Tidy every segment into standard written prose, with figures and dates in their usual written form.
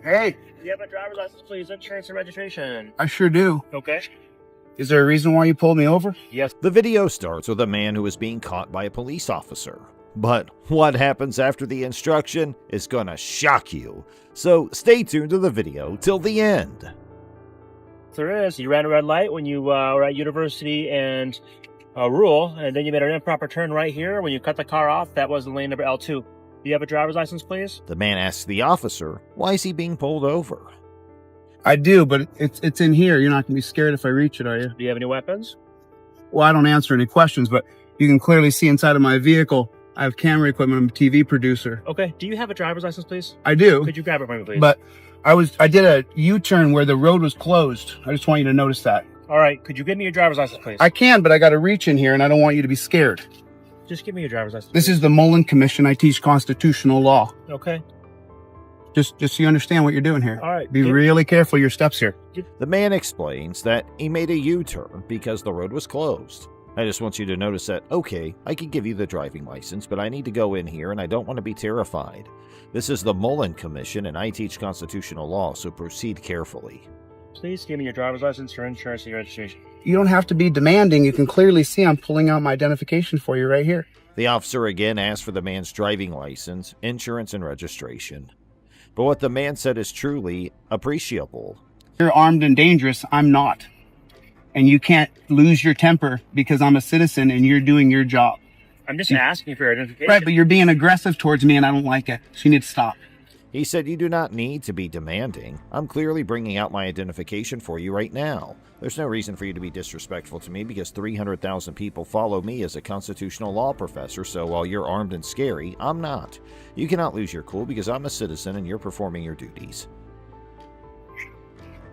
Hey. Do you have a driver's license, please? Insurance and registration. I sure do. Okay. Is there a reason why you pulled me over? Yes. The video starts with a man who is being caught by a police officer. But what happens after the instruction is gonna shock you. So stay tuned to the video till the end. There is. You ran a red light when you were at University and Rural, and then you made an improper turn right here. When you cut the car off, that was the lane number L2. Do you have a driver's license, please? The man asks the officer, why is he being pulled over? I do, but it's in here. You're not going to be scared if I reach it, are you? Do you have any weapons? Well, I don't answer any questions, but you can clearly see inside of my vehicle, I have camera equipment. I'm a TV producer. Okay. Do you have a driver's license, please? I do. Could you grab it for me, please? But I did a U-turn where the road was closed. I just want you to notice that. All right. Could you give me your driver's license, please? I can, but I got to reach in here, and I don't want you to be scared. Just give me your driver's license. This is the Mullen Commission. I teach constitutional law. Okay. Just so you understand what you're doing here. All right. Be really careful of your steps here. The man explains that he made a U-turn because the road was closed. I just want you to notice that, okay, I can give you the driving license, but I need to go in here and I don't want to be terrified. This is the Mullen Commission and I teach constitutional law, so proceed carefully. Please give me your driver's license, your insurance, and your registration. You don't have to be demanding. You can clearly see I'm pulling out my identification for you right here. The officer again asked for the man's driving license, insurance, and registration. But what the man said is truly appreciable. You're armed and dangerous. I'm not. And you can't lose your temper because I'm a citizen and you're doing your job. I'm just asking for your identification. Right, but you're being aggressive towards me and I don't like it. So you need to stop. He said you do not need to be demanding. I'm clearly bringing out my identification for you right now. There's no reason for you to be disrespectful to me because 300,000 people follow me as a constitutional law professor, so while you're armed and scary, I'm not. You cannot lose your cool because I'm a citizen and you're performing your duties.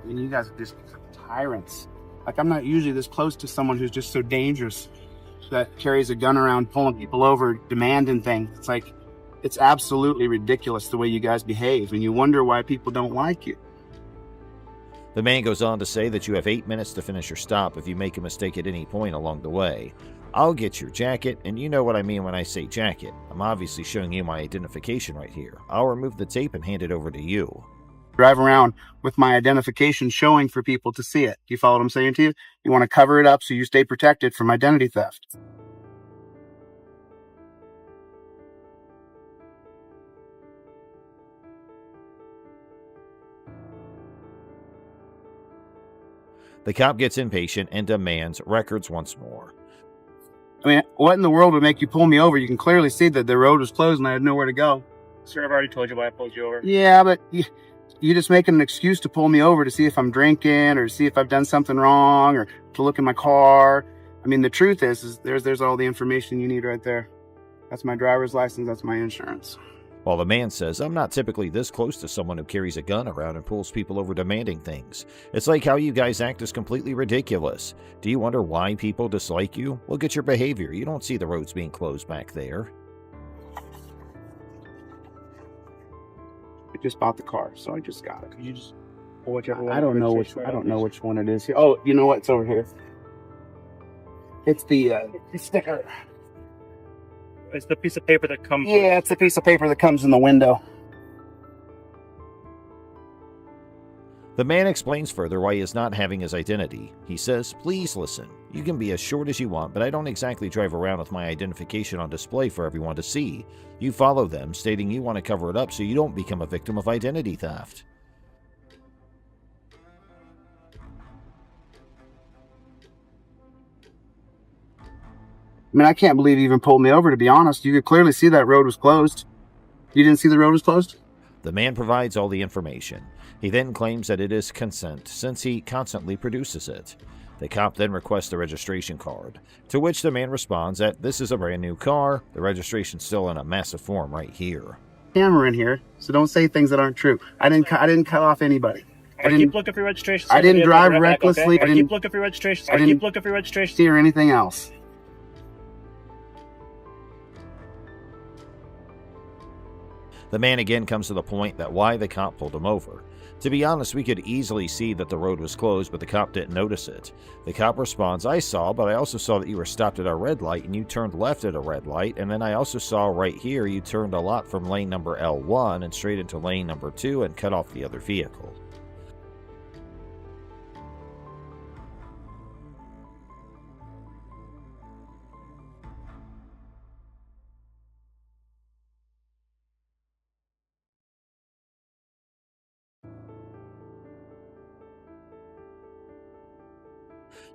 I mean, you guys are just tyrants. Like, I'm not usually this close to someone who's just so dangerous that carries a gun around pulling people over, demanding things. It's like, it's absolutely ridiculous the way you guys behave, and you wonder why people don't like you. The man goes on to say that you have 8 minutes to finish your stop if you make a mistake at any point along the way. I'll get your jacket, and you know what I mean when I say jacket. I'm obviously showing you my identification right here. I'll remove the tape and hand it over to you. Drive around with my identification showing for people to see it. You follow what I'm saying to you? You want to cover it up so you stay protected from identity theft. The cop gets impatient and demands records once more. I mean, what in the world would make you pull me over? You can clearly see that the road was closed and I had nowhere to go. Sir, I've already told you why I pulled you over. Yeah, but you're just making an excuse to pull me over to see if I'm drinking or see if I've done something wrong or to look in my car. I mean, the truth is there's all the information you need right there. That's my driver's license. That's my insurance. While the man says, I'm not typically this close to someone who carries a gun around and pulls people over demanding things. It's like how you guys act is completely ridiculous. Do you wonder why people dislike you? Look at your behavior. You don't see the roads being closed back there. I just bought the car, so I just got it. Could you just pull whichever one? I don't know which one it is here. Oh, you know what? It's over here. It's the sticker. It's the piece of paper that comes. Yeah, it's the piece of paper that comes in the window. The man explains further why he is not having his identity. He says, please listen. You can be as short as you want, but I don't exactly drive around with my identification on display for everyone to see. You follow them, stating you want to cover it up so you don't become a victim of identity theft. I mean, I can't believe you even pulled me over, to be honest. You could clearly see that road was closed. You didn't see the road was closed? The man provides all the information. He then claims that it is consent, since he constantly produces it. The cop then requests the registration card, to which the man responds that this is a brand new car, the registration's still in a massive form right here. Camera in here, so don't say things that aren't true. I didn't cut off anybody. I keep looking for your registration. I didn't drive recklessly. I keep looking for your registration. I keep looking for your registration. Or anything else. The man again comes to the point that why the cop pulled him over. To be honest, we could easily see that the road was closed, but the cop didn't notice it. The cop responds, I saw, but I also saw that you were stopped at a red light and you turned left at a red light, and then I also saw right here you turned a lot from lane number L1 and straight into lane number 2 and cut off the other vehicle.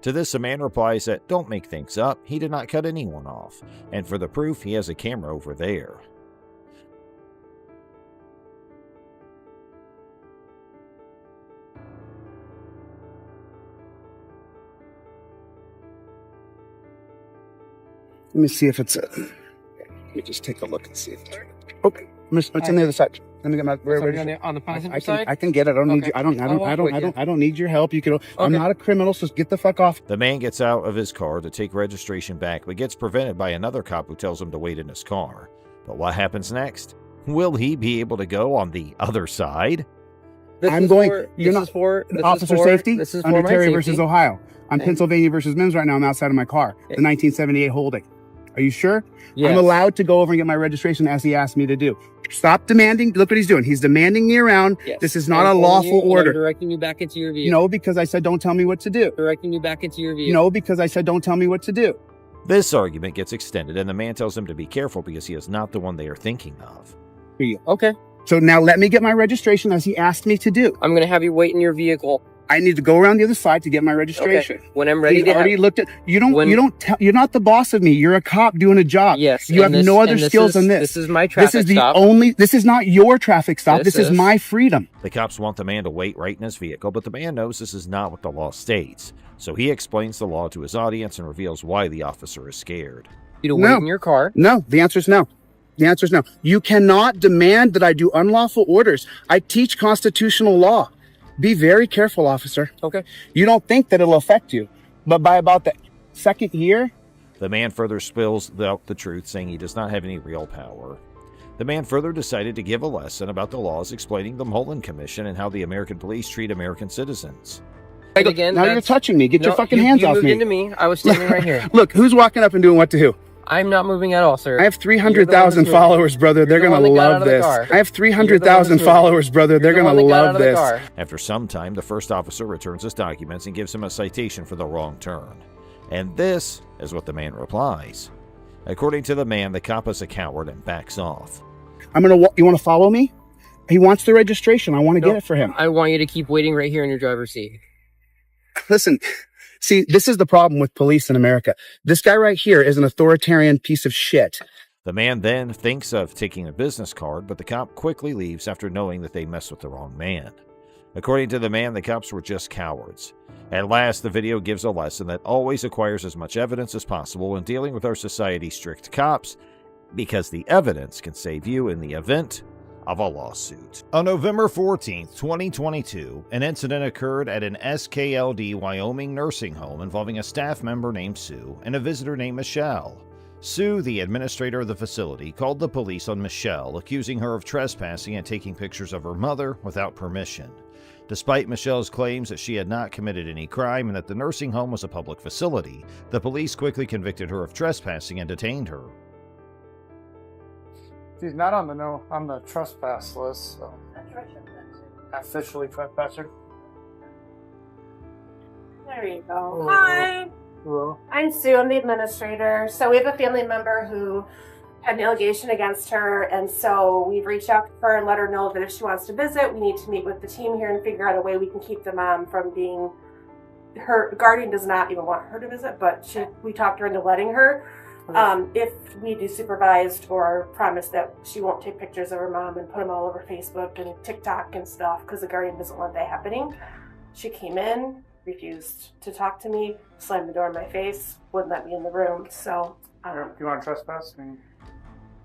To this, the man replies that, don't make things up, he did not cut anyone off, and for the proof, he has a camera over there. Let me see if it's let me just take a look and see if it's okay. It's on the other side. Let me get my on the passenger side. I can get it. I don't need you. I don't need your help. You can. I'm not a criminal, so get the fuck off. The man gets out of his car to take registration back, but gets prevented by another cop who tells him to wait in his car. But what happens next? Will he be able to go on the other side? You're not for officer safety. This is for under my Terry safety. versus Ohio. I'm Pennsylvania versus Mims right now. I'm outside of my car. The 1978 holding. Are you sure? Yes. I'm allowed to go over and get my registration as he asked me to do. Stop demanding. Look what he's doing. He's demanding me around. Yes. This is not a lawful order. I'm directing you back into your vehicle. No, because I said don't tell me what to do. Directing you back into your vehicle. No, because I said don't tell me what to do. This argument gets extended, and the man tells him to be careful because he is not the one they are thinking of. Okay. So now let me get my registration as he asked me to do. I'm going to have you wait in your vehicle. I need to go around the other side to get my registration. Okay. When I'm ready He's to already looked at you're not the boss of me. You're a cop doing a job. Yes. You have no other skills than this. This is my traffic stop. This is not your traffic stop. This is my freedom. The cops want the man to wait right in his vehicle, but the man knows this is not what the law states. So he explains the law to his audience and reveals why the officer is scared. You to wait in your car. No, the answer is no. The answer is no. You cannot demand that I do unlawful orders. I teach constitutional law. Be very careful, officer. Okay. You don't think that it'll affect you, but by about the second year... The man further spills out the truth, saying he does not have any real power. The man further decided to give a lesson about the laws, explaining the Mullen Commission and how the American police treat American citizens. Right again, now you're touching me. Get your fucking hands off me. You moved into me. I was standing right here. Look, who's walking up and doing what to who? I'm not moving at all, sir. I have 300,000 followers, brother. They're going to love this. I have 300,000 followers, brother. They're going to love this. After some time, the first officer returns his documents and gives him a citation for the wrong turn. And this is what the man replies. According to the man, the cop is a coward and backs off. You want to follow me? He wants the registration. I want to get it for him. I want you to keep waiting right here in your driver's seat. Listen. See, this is the problem with police in America. This guy right here is an authoritarian piece of shit. The man then thinks of taking a business card, but the cop quickly leaves after knowing that they messed with the wrong man. According to the man, the cops were just cowards. At last, the video gives a lesson that always acquires as much evidence as possible when dealing with our society's strict cops, because the evidence can save you in the event of a lawsuit. On November 14th, 2022, an incident occurred at an SKLD Wyoming nursing home involving a staff member named Sue and a visitor named Michelle. Sue, the administrator of the facility, called the police on Michelle, accusing her of trespassing and taking pictures of her mother without permission. Despite Michelle's claims that she had not committed any crime and that the nursing home was a public facility, the police quickly convicted her of trespassing and detained her. She's not on the trespass list, so officially trespasser. There you go. Hi. Hello. I'm Sue. I'm the administrator. So we have a family member who had an allegation against her, and so we've reached out to her and let her know that if she wants to visit, we need to meet with the team here and figure out a way we can keep the mom from being. Her guardian does not even want her to visit, but we talked her into letting her. If we do supervised or promise that she won't take pictures of her mom and put them all over Facebook and TikTok and stuff because the guardian doesn't want that happening. She came in, refused to talk to me, slammed the door in my face, wouldn't let me in the room. So I don't know. Do you want to trespass?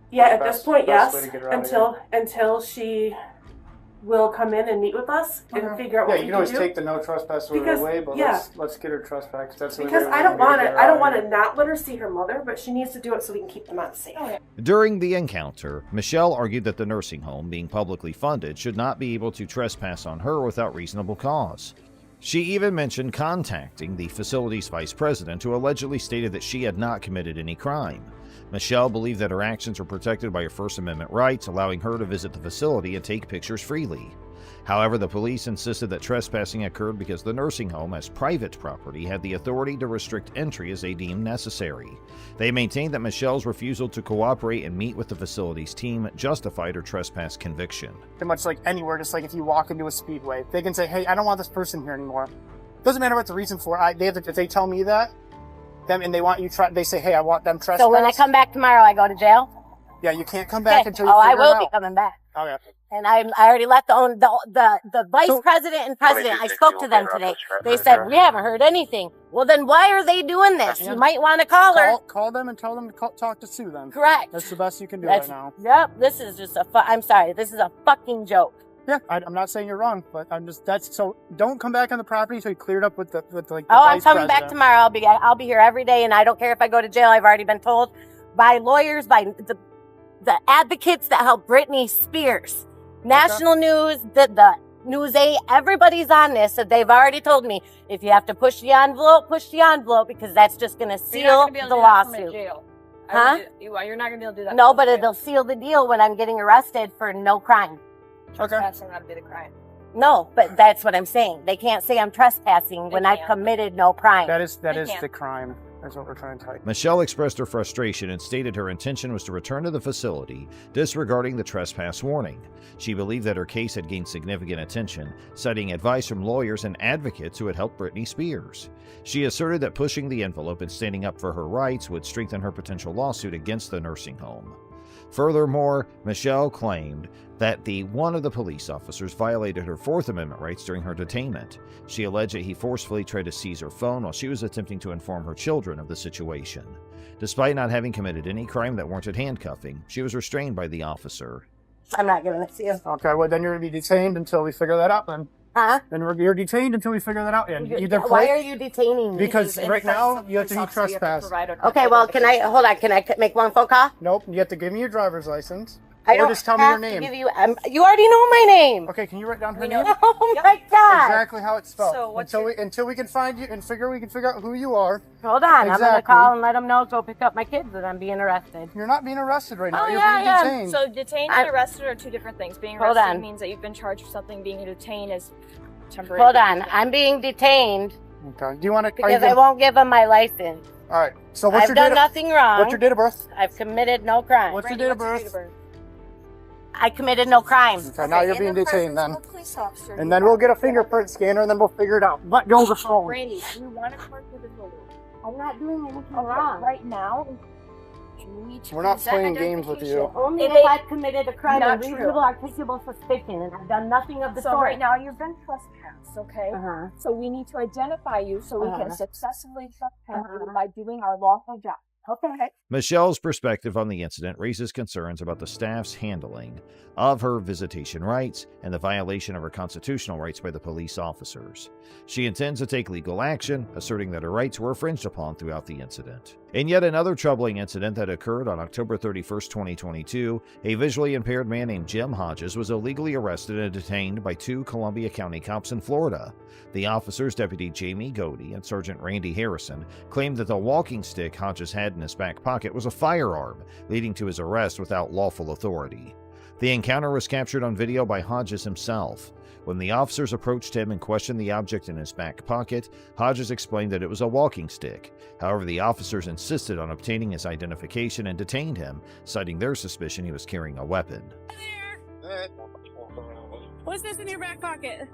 Yeah, at this point, yes. Until Until she will come in and meet with us and figure out what you we can always do. take the no trespass order Because- away, but yeah. let's get her trespass. That's the only Because way I don't we're gonna want get to. her I don't out want of to here. not let her see her mother, but she needs to do it so we can keep them on safe. During the encounter, Michelle argued that the nursing home, being publicly funded, should not be able to trespass on her without reasonable cause. She even mentioned contacting the facility's vice president, who allegedly stated that she had not committed any crime. Michelle believed that her actions were protected by her First Amendment rights, allowing her to visit the facility and take pictures freely. However, the police insisted that trespassing occurred because the nursing home, as private property, had the authority to restrict entry as they deemed necessary. They maintained that Michelle's refusal to cooperate and meet with the facility's team justified her trespass conviction. Pretty much like anywhere, just like if you walk into a speedway, they can say, hey, I don't want this person here anymore. Doesn't matter what the reason for. If they tell me that, and they want you they say, hey, I want them trespass. So when I come back tomorrow, I go to jail? Yeah, you can't come back Okay. until you I figure it will out. be coming back. Okay. And I already let the vice president and president, I spoke to them today. They said, we haven't heard anything. Well, then why are they doing this? Yeah. You might want to call her. Call them and tell them to talk to Sue then. Correct. That's the best you can do right now. Yep, this is just I'm sorry, this is a fucking joke. Yeah, I'm not saying you're wrong, but so don't come back on the property until you cleared up with the I'm vice coming back president. tomorrow. I'll be here every day, and I don't care if I go to jail. I've already been told by lawyers, by the advocates that help Britney Spears. National News, the News 8, everybody's on this. So they've already told me, if you have to push the envelope, because that's just going to seal the lawsuit. Huh? You're not going to be able to do that. No, but it'll seal the deal when I'm getting arrested for no crime. Okay. Trespassing not to be the crime. No, but that's what I'm saying. They can't say I'm trespassing when I've committed no crime. That is the crime. That's what we're trying to tell you. Michelle expressed her frustration and stated her intention was to return to the facility, disregarding the trespass warning. She believed that her case had gained significant attention, citing advice from lawyers and advocates who had helped Britney Spears. She asserted that pushing the envelope and standing up for her rights would strengthen her potential lawsuit against the nursing home. Furthermore, Michelle claimed that one of the police officers violated her Fourth Amendment rights during her detainment. She alleged that he forcefully tried to seize her phone while she was attempting to inform her children of the situation. Despite not having committed any crime that warranted handcuffing, she was restrained by the officer. I'm not giving it to you. Okay, well then you're going to be detained until we figure that out then. Huh? Then you're detained until we figure that out. Why are you detaining me? Because right now you have to be trespassed. Okay, well, can I make one phone call? Nope, you have to give me your driver's license. I or don't just tell me have your to name. give you already know my name. Okay, can you write down her name? Oh my God. Exactly how it's spelled. So what's until we can find you and we can figure out who you are. Hold on, I'm going to Exactly. call and let them know, go pick up my kids that I'm being arrested. You're not being arrested right now. Oh, You're yeah, being detained. So detained and arrested are two different things. Being Hold arrested on. means that you've been charged for something. Being detained is temporary. Hold on, I'm being detained Okay. Do you want to? because I won't give them my license. All right. So what's I've done nothing wrong. What's your date of birth? I've committed no crime. What's your Brandy, date of what's your birth? I committed no crime. Okay, now you're being detained then. And then we'll get a fingerprint scanner and then we'll figure it out. Let go of the phone. Brandy, you want to work with the police. I'm not doing anything Okay, wrong. right now, you need to We're not present playing games with you. identification. Only If if they- I've committed a crime Not of true. reasonable articulable suspicion, and I've done nothing of the So sort. right now you've been trespassed, okay? Uh-huh. So we need to identify you so we can Uh-huh. successfully trespass you Uh-huh. by doing our lawful job. Okay. Michelle's perspective on the incident raises concerns about the staff's handling of her visitation rights and the violation of her constitutional rights by the police officers. She intends to take legal action, asserting that her rights were infringed upon throughout the incident. In yet another troubling incident that occurred on October 31st, 2022, a visually impaired man named Jim Hodges was illegally arrested and detained by 2 Columbia County cops in Florida. The officers, Deputy Jamie Godey and Sergeant Randy Harrison, claimed that the walking stick Hodges had in his back pocket was a firearm, leading to his arrest without lawful authority. The encounter was captured on video by Hodges himself. When the officers approached him and questioned the object in his back pocket, Hodges explained that it was a walking stick. However, the officers insisted on obtaining his identification and detained him, citing their suspicion he was carrying a weapon. What's this in your back pocket?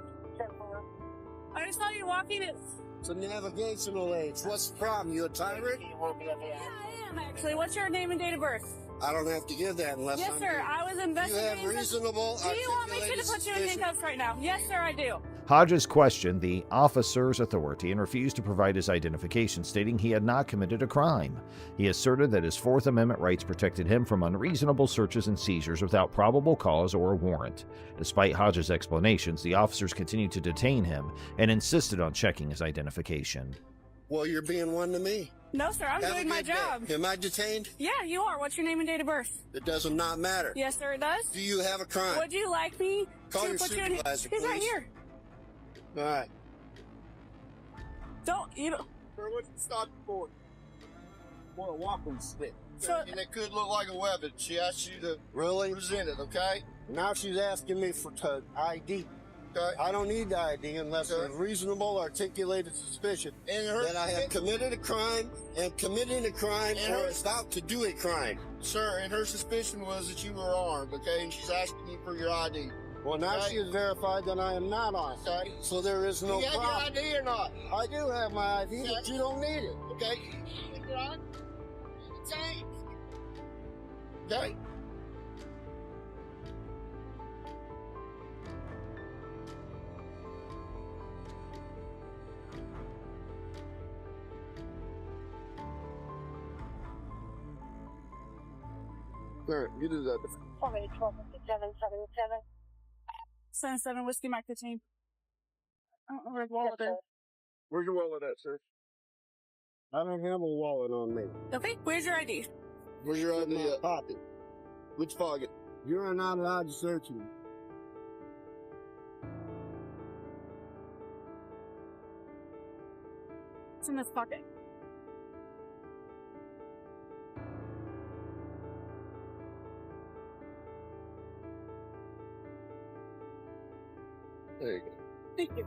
I just saw you walking it. It's a navigational aids. What's the problem? You a tyrant? Yeah, I am actually. What's your name and date of birth? I don't have to give that unless Yes, I'm sir. I was You investigating. have reasonable. Do you want me to put you in handcuffs right now? Yes, sir, I do. Hodges questioned the officer's authority and refused to provide his identification, stating he had not committed a crime. He asserted that his Fourth Amendment rights protected him from unreasonable searches and seizures without probable cause or a warrant. Despite Hodges' explanations, the officers continued to detain him and insisted on checking his identification. Well, you're being one to me. No, sir, I'm doing my job. Am I detained? Yeah, you are. What's your name and date of birth? It does not matter. Yes, sir, it does. Do you have a crime? Would you like me Call to your put you in? supervisor, He's right please. here. All right. You don't. Sir, what's the stop for? For a walking stick. So- And it could look like a weapon. She asked you to really present it, okay? Now she's asking me for ID. Okay. I don't need the ID unless there's reasonable articulated suspicion that I have committed a crime and committing a crime or is about to do a crime. Sir, and her suspicion was that you were armed, okay? And she's asking you for your ID. Well, now she has verified that I am not armed. Okay. So there is no problem. You have your ID or not? I do have my ID, but you don't need it. Okay. You're on? Okay. Sir, you do that. 77 Whiskey Mike 15. I don't know where his wallet is. Where's your wallet at, sir? I don't have a wallet on me. Okay, where's your ID? Where's your ID at? Pocket. Which pocket? You're not allowed to search me. It's in this pocket. There you go. Thank you.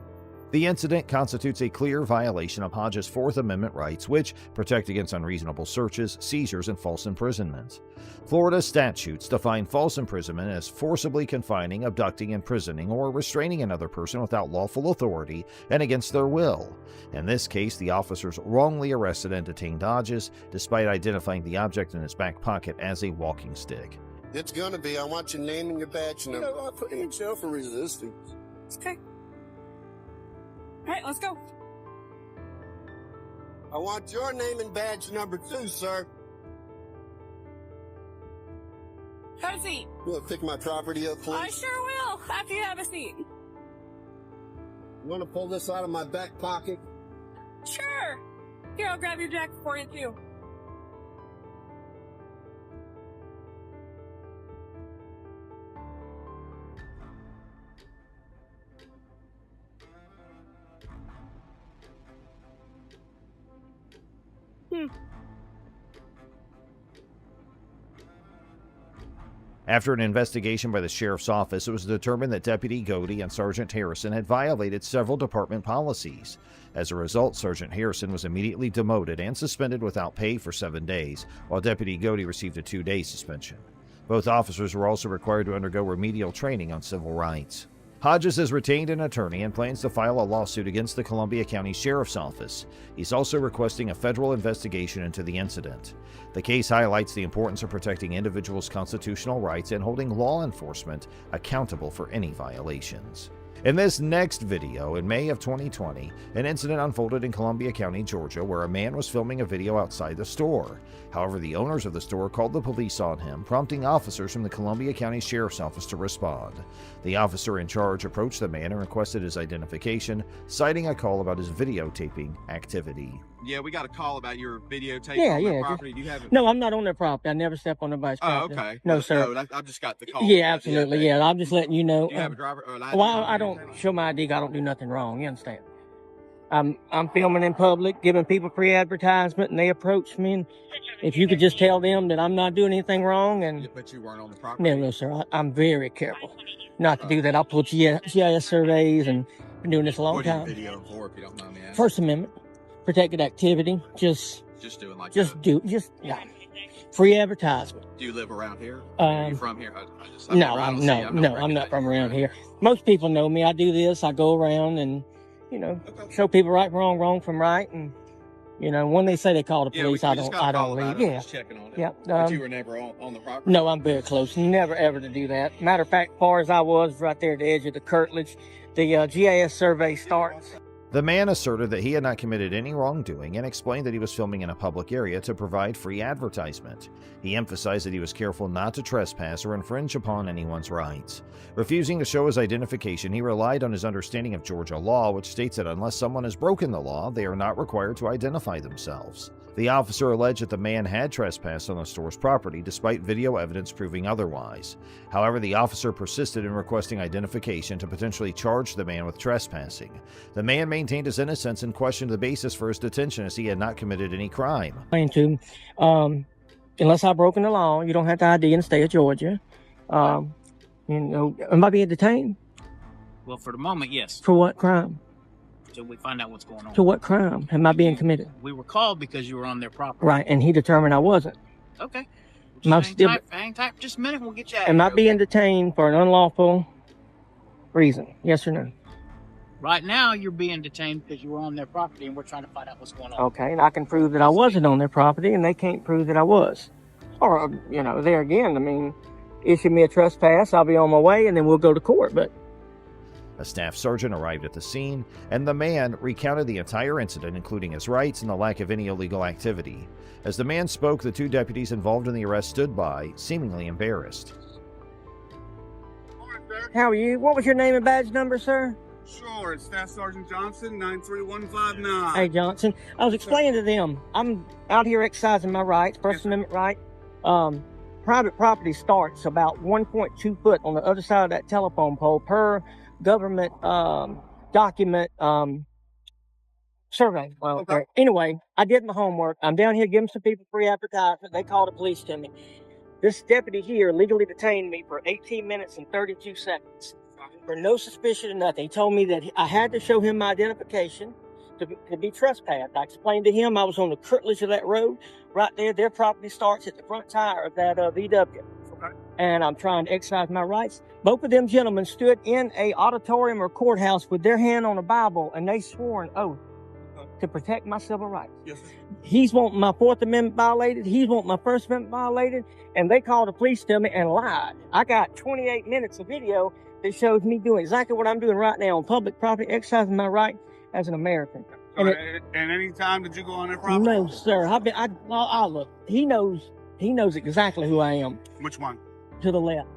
The incident constitutes a clear violation of Hodges' Fourth Amendment rights, which protect against unreasonable searches, seizures, and false imprisonment. Florida statutes define false imprisonment as forcibly confining, abducting, imprisoning, or restraining another person without lawful authority and against their will. In this case, the officers wrongly arrested and detained Hodges, despite identifying the object in his back pocket as a walking stick. It's gonna be. I want your name and your badge number. You know, I'll put you in jail for resisting. Okay. All right, let's go. I want your name and badge number too, sir. Have a seat. You want to pick my property up, please? I sure will, after you have a seat. You want to pull this out of my back pocket? Sure. Here, I'll grab your jacket for you, too. After an investigation by the sheriff's office, it was determined that Deputy Godey and Sergeant Harrison had violated several department policies. As a result, Sergeant Harrison was immediately demoted and suspended without pay for 7 days, while Deputy Godey received a 2-day suspension. Both officers were also required to undergo remedial training on civil rights. Hodges has retained an attorney and plans to file a lawsuit against the Columbia County Sheriff's Office. He's also requesting a federal investigation into the incident. The case highlights the importance of protecting individuals' constitutional rights and holding law enforcement accountable for any violations. In this next video, in May of 2020, an incident unfolded in Columbia County, Georgia, where a man was filming a video outside the store. However, the owners of the store called the police on him, prompting officers from the Columbia County Sheriff's Office to respond. The officer in charge approached the man and requested his identification, citing a call about his videotaping activity. Yeah, we got a call about your videotape on the property. Do you have it? No, I'm not on their property. I never step on nobody's Oh, property. okay. No, sir. No, I've just got the call. Yeah, absolutely. Yeah, I'm just letting you know. Do you have a driver or an ID? Well, I don't show my ID. I don't do nothing wrong. You understand? I'm filming in public, giving people free advertisement, and they approach me. And if you could just tell them that I'm not doing anything wrong, and But you weren't on the property. no, sir. I'm very careful not to do that. I'll pull GIS surveys, and been doing this a long What are time. you videoing for, if you don't mind me asking? First Amendment, protected activity. Just doing like yeah. Free advertisement. Do you live around here? Are you from here? I'm not from around here. Most people know me. I do this. I go around and, show people right from wrong, wrong from right, and You know, when they say they call the Yeah, police, we I just don't, got a I call don't about leave. it. Yeah, Just checking on it. yeah. But you were never on the property? No, I'm very close. Never ever to do that. Matter of fact, far as I was right there at the edge of the curtilage, the GIS survey starts. The man asserted that he had not committed any wrongdoing and explained that he was filming in a public area to provide free advertisement. He emphasized that he was careful not to trespass or infringe upon anyone's rights. Refusing to show his identification, he relied on his understanding of Georgia law, which states that unless someone has broken the law, they are not required to identify themselves. The officer alleged that the man had trespassed on the store's property, despite video evidence proving otherwise. However, the officer persisted in requesting identification to potentially charge the man with trespassing. The man maintained his innocence and questioned the basis for his detention, as he had not committed any crime. Unless I've broken the law, you don't have to ID in the state of Georgia. You know, am I being detained? Well, for the moment, yes. For what crime? Until we find out what's going on. To what crime am I being committed? We were called because you were on their property. Right, and he determined I wasn't. Okay. Hang tight just a minute, we'll get you out. Am I being detained for an unlawful reason? Yes or no? Right now, you're being detained because you were on their property, and we're trying to find out what's going on. Okay, and I can prove that I wasn't on their property, and they can't prove that I was. Or, you know, there again, I mean, issue me a trespass, I'll be on my way, and then we'll go to court, but... A staff sergeant arrived at the scene, and the man recounted the entire incident, including his rights and the lack of any illegal activity. As the man spoke, the two deputies involved in the arrest stood by, seemingly embarrassed. How are you? What was your name and badge number, sir? Sure, it's Staff Sergeant Johnson, 93159. Hey, Johnson. I was explaining to them, I'm out here exercising my rights, First Amendment right. Private property starts about 1.2 foot on the other side of that telephone pole per government document survey. Well, okay. Anyway, I did my homework. I'm down here giving some people free advertisement. They called the police to me. This deputy here legally detained me for 18 minutes and 32 seconds for no suspicion of nothing. He told me that I had to show him my identification to be trespassed. I explained to him I was on the curtilage of that road. Right there, their property starts at the front tire of that VW. Okay. And I'm trying to exercise my rights. Both of them gentlemen stood in a auditorium or courthouse with their hand on a Bible, and they swore an oath to protect my civil rights. Yes, sir. He's wanting my Fourth Amendment violated. He's wanting my First Amendment violated. And they called the police to me and lied. I got 28 minutes of video that shows me doing exactly what I'm doing right now on public property, exercising my right as an American. And any time did you go on their property? No, sir. I'll look. He knows exactly who I am. Which one? To the left.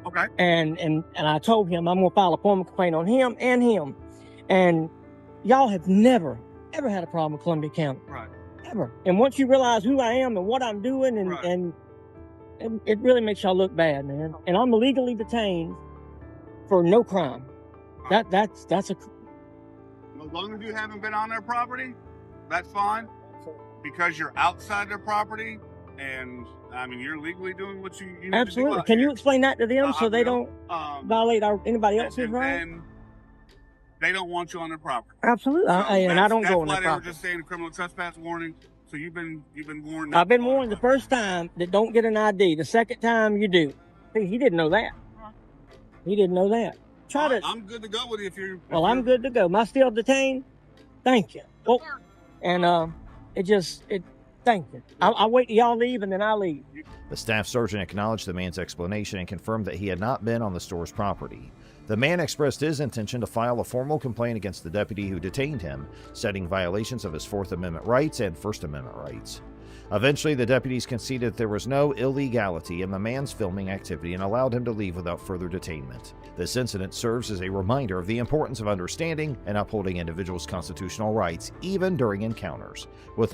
Okay. And I told him I'm going to file a formal complaint on him and him. And y'all have never, ever had a problem with Columbia County. Right. Ever. And once you realize who I am and what I'm doing, and it really makes y'all look bad, man. And I'm illegally detained for no crime. That's a... As long as you haven't been on their property, that's fine. Because you're outside their property, and I mean you're legally doing what you need Absolutely. to do. Can you explain that to them so they don't violate anybody else's rights? And they don't want you on their property. Absolutely. So and I don't go on their that's why they property. were just saying a criminal trespass warning. So you've been warned. I've been warned the first time that don't get an ID. The second time you do. See, he didn't know that. He didn't know that. I'm good to go with you if you're... Well, I'm good to go. Am I still detained? Thank you. Well, and thank you. I'll wait till y'all leave and then I'll leave. The staff sergeant acknowledged the man's explanation and confirmed that he had not been on the store's property. The man expressed his intention to file a formal complaint against the deputy who detained him, citing violations of his Fourth Amendment rights and First Amendment rights. Eventually, the deputies conceded that there was no illegality in the man's filming activity and allowed him to leave without further detainment. This incident serves as a reminder of the importance of understanding and upholding individuals' constitutional rights, even during encounters with